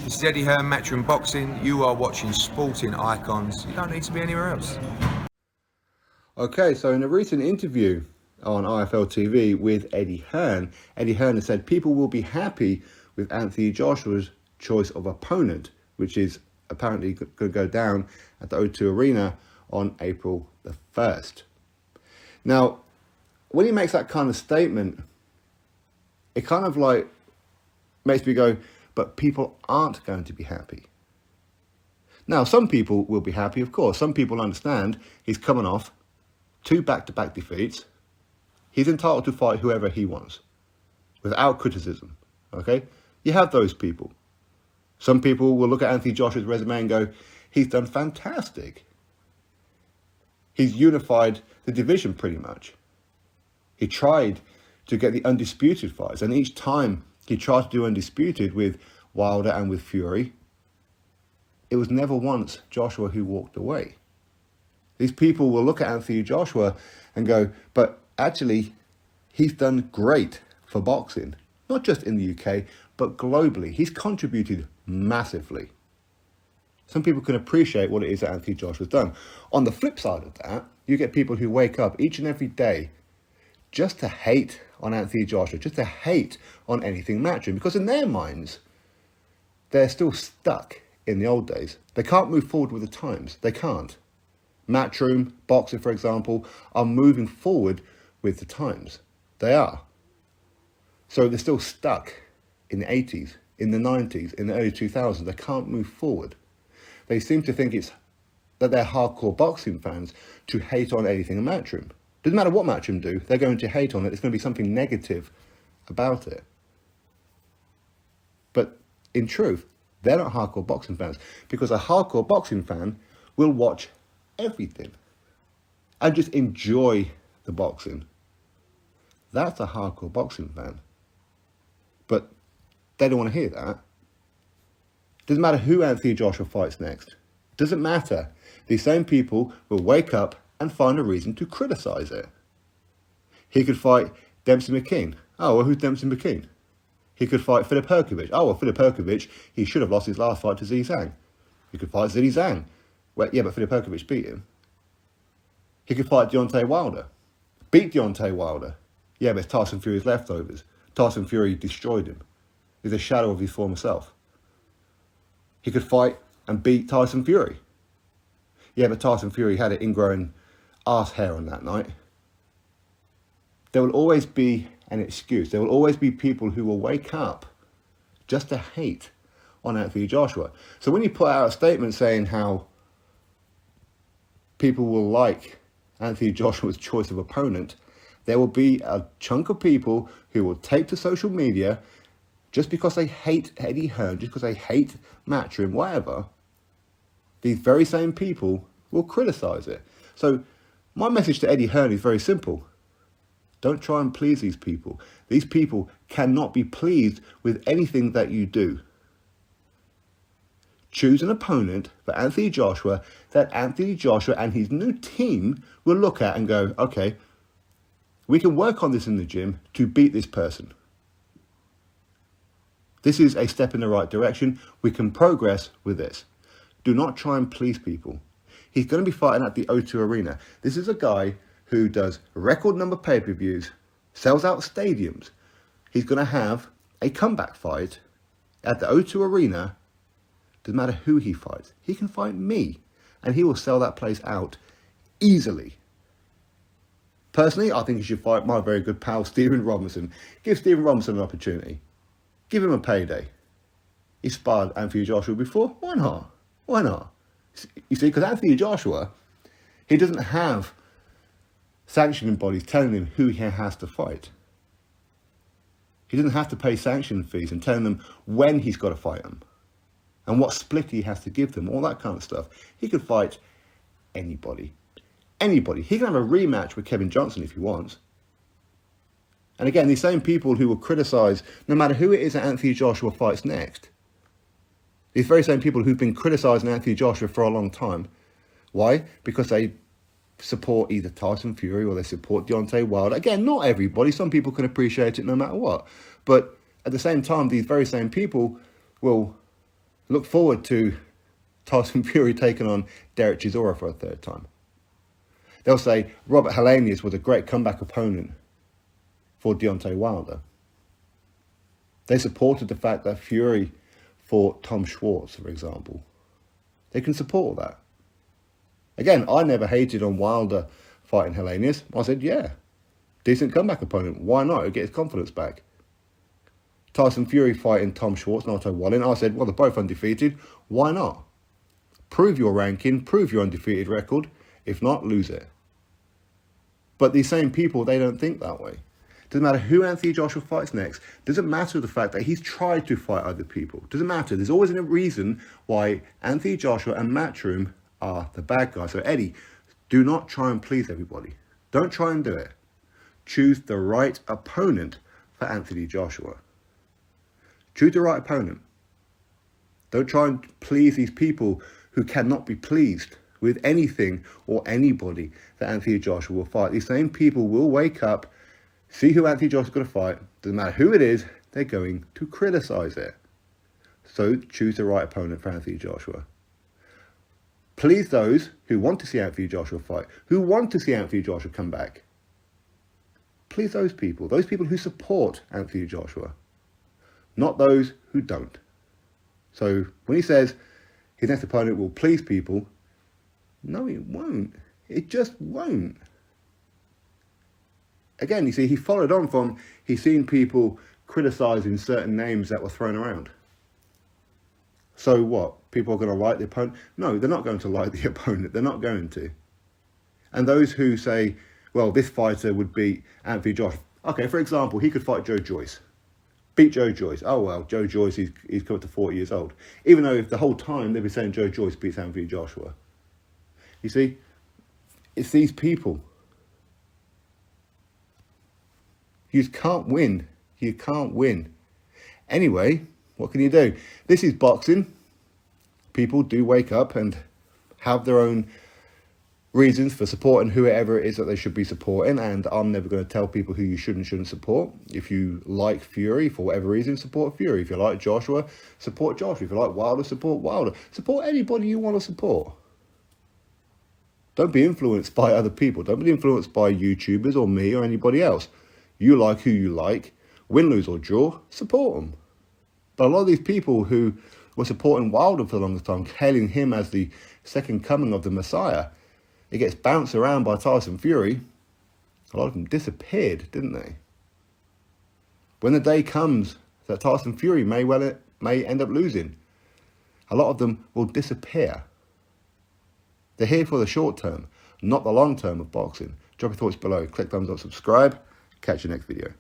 This is Eddie Hearn, Matchroom Boxing. You are watching Sporting Icons. You don't need to be anywhere else. Okay, so in a recent interview on IFL TV with Eddie Hearn has said people will be happy with Anthony Joshua's choice of opponent, which is apparently going to go down at the O2 Arena on April the 1st. Now, when he makes that kind of statement, it kind of like makes me go, but people aren't going to be happy. Now, some people will be happy, of course. Some people understand he's coming off 2 back-to-back defeats. He's entitled to fight whoever he wants without criticism, okay? You have those people. Some people will look at Anthony Joshua's resume and go, he's done fantastic. He's unified the division pretty much. He tried to get the undisputed fights, and each time he tried to do undisputed with Wilder and with Fury, it was never once Joshua who walked away. These people will look at Anthony Joshua and go, but actually, he's done great for boxing, not just in the UK, but globally. He's contributed massively. Some people can appreciate what it is that Anthony Joshua's done. On the flip side of that, you get people who wake up each and every day just to hate on Anthony Joshua, just to hate on anything Matchroom, because in their minds, they're still stuck in the old days. They can't move forward with the times. They can't. Matchroom, boxing, for example, are moving forward with the times. They are. So they're still stuck in the 80s, in the 90s, in the early 2000s. They can't move forward. They seem to think it's that they're hardcore boxing fans to hate on anything in Matchroom. Doesn't matter what Matchroom do, they're going to hate on it. It's going to be something negative about it. But in truth, they're not hardcore boxing fans, because a hardcore boxing fan will watch everything and just enjoy the boxing. That's a hardcore boxing fan. But they don't want to hear that. Doesn't matter who Anthony Joshua fights next. Doesn't matter. These same people will wake up and find a reason to criticize it. He could fight Dempsey McKean. Oh, well, who's Dempsey McKean? He could fight Filip Hrgović. Oh, well, Filip Hrgović, he should have lost his last fight to Zhizhang Zhang. He could fight Zhizhang Zhang. Well, yeah, but Filip Hrgović beat him. He could fight Deontay Wilder. Beat Deontay Wilder. Yeah, but it's Tyson Fury's leftovers. Tyson Fury destroyed him. He's a shadow of his former self. He could fight and beat Tyson Fury. Yeah, but Tyson Fury had an ingrown arse hair on that night. There will always be an excuse. There will always be people who will wake up just to hate on Anthony Joshua. So when you put out a statement saying how people will like Anthony Joshua's choice of opponent, there will be a chunk of people who will take to social media just because they hate Eddie Hearn, just because they hate Matchroom, whatever. These very same people will criticize it. So my message to Eddie Hearn is very simple. Don't try and please these people. These people cannot be pleased with anything that you do. Choose an opponent for Anthony Joshua that Anthony Joshua and his new team will look at and go, okay, we can work on this in the gym to beat this person. This is a step in the right direction. We can progress with this. Do not try and please people. He's going to be fighting at the O2 Arena. This is a guy who does record number pay-per-views, sells out stadiums. He's going to have a comeback fight at the O2 Arena. Doesn't matter who he fights. He can fight me, and he will sell that place out easily. Personally, I think he should fight my very good pal, Stephen Robinson. Give Stephen Robinson an opportunity. Give him a payday. He sparred Anthony Joshua before. Why not? Why not? You see, because Anthony Joshua, he doesn't have sanctioning bodies telling him who he has to fight. He doesn't have to pay sanction fees and telling them when he's got to fight them and what split he has to give them, all that kind of stuff. He could fight anybody. Anybody. He can have a rematch with Kevin Johnson if he wants. And again, these same people who will criticize, no matter who it is that Anthony Joshua fights next, these very same people who've been criticizing Anthony Joshua for a long time. Why? Because they support either Tyson Fury or they support Deontay Wilder. Again, not everybody. Some people can appreciate it no matter what. But at the same time, these very same people will look forward to Tyson Fury taking on Derek Chisora for a third time. They'll say Robert Helenius was a great comeback opponent for Deontay Wilder. They supported the fact that Fury fought Tom Schwartz, for example. They can support that. Again, I never hated on Wilder fighting Helenius. I said, yeah, decent comeback opponent. Why not? He'll get his confidence back. Tyson Fury fighting Tom Schwartz, Nato Wallin. I said, well, they're both undefeated. Why not? Prove your ranking, prove your undefeated record. If not, lose it. But these same people, they don't think that way. Doesn't matter who Anthony Joshua fights next. Doesn't matter the fact that he's tried to fight other people. Doesn't matter. There's always a reason why Anthony Joshua and Matchroom are the bad guys. So Eddie, do not try and please everybody. Don't try and do it. Choose the right opponent for Anthony Joshua. Choose the right opponent. Don't try and please these people who cannot be pleased with anything or anybody that Anthony Joshua will fight. These same people will wake up, see who Anthony Joshua's going to fight. Doesn't matter who it is, they're going to criticize it. So choose the right opponent for Anthony Joshua. Please those who want to see Anthony Joshua fight, who want to see Anthony Joshua come back. Please those people who support Anthony Joshua, not those who don't. So when he says his next opponent will please people, no, it won't. It just won't. Again, you see, he followed on from, he's seen people criticising certain names that were thrown around. So what? People are going to like the opponent? No, they're not going to like the opponent. They're not going to. And those who say, well, this fighter would beat Anthony Joshua. Okay, for example, he could fight Joe Joyce. Beat Joe Joyce. Oh, well, Joe Joyce, he's come up to 40 years old. Even though if the whole time they've been saying Joe Joyce beats Anthony Joshua. You see, it's these people. You can't win. You can't win. Anyway, what can you do? This is boxing. People do wake up and have their own reasons for supporting whoever it is that they should be supporting, and I'm never going to tell people who you should and shouldn't support. If you like Fury, for whatever reason, support Fury. If you like Joshua, support Joshua. If you like Wilder, support Wilder. Support anybody you want to support. Don't be influenced by other people. Don't be influenced by YouTubers or me or anybody else. You like who you like. Win, lose or draw, support them. But a lot of these people who were supporting Wilder for the longest time, hailing him as the second coming of the Messiah, it gets bounced around by Tyson Fury. A lot of them disappeared, didn't they? When the day comes that Tyson Fury may end up losing, a lot of them will disappear. They're here for the short term, not the long term of boxing. Drop your thoughts below. Click thumbs up, subscribe. Catch you next video.